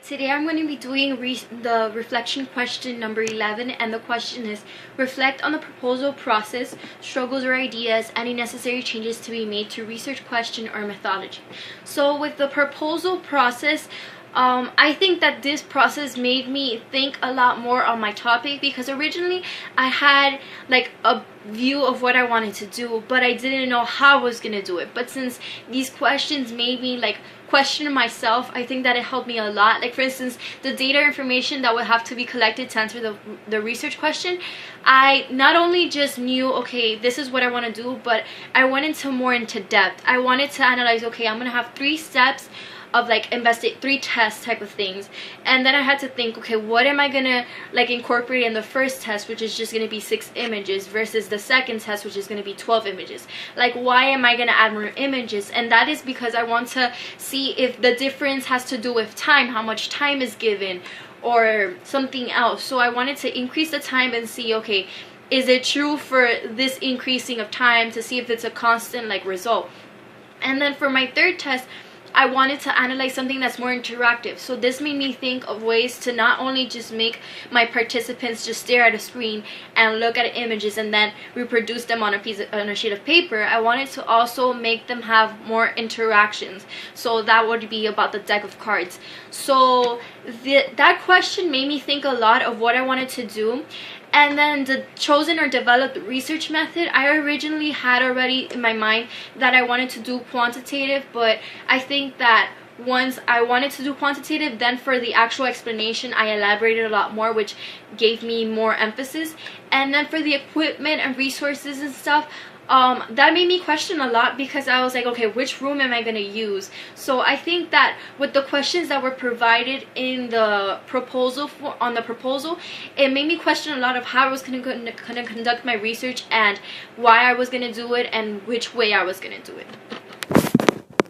Today I'm going to be doing the reflection question number 11, and the question is: reflect on the proposal process, struggles or ideas, any necessary changes to be made to research question or methodology. So with the proposal process, I think that this process made me think a lot more on my topic, because originally I had like a view of what I wanted to do, but I didn't know how I was gonna do it. But since these questions made me like question myself, I think that it helped me a lot. Like, for instance, the data information that would have to be collected to answer the research question, I not only just knew, okay, this is what I want to do, but I went into depth. I wanted to analyze, okay, I'm gonna have 3 steps of like investigate 3 tests type of things, and then I had to think, okay, what am I gonna like incorporate in the first test, which is just gonna be 6 images, versus the second test, which is gonna be 12 images. Like, why am I gonna add more images? And that is because I want to see if the difference has to do with time, how much time is given, or something else. So I wanted to increase the time and see, okay, is it true for this increasing of time, to see if it's a constant like result. And then for my third test, I wanted to analyze something that's more interactive. So this made me think of ways to not only just make my participants just stare at a screen and look at images and then reproduce them on a sheet of paper. I wanted to also make them have more interactions. So that would be about the deck of cards. So that question made me think a lot of what I wanted to do. And then the chosen or developed research method, I originally had already in my mind that I wanted to do quantitative, but I think that once I wanted to do quantitative, then for the actual explanation I elaborated a lot more, which gave me more emphasis. And then for the equipment and resources and stuff, that made me question a lot, because I was like, okay, which room am I going to use? So I think that with the questions that were provided in the proposal it made me question a lot of how I was going to conduct my research, and why I was going to do it, and which way I was going to do it.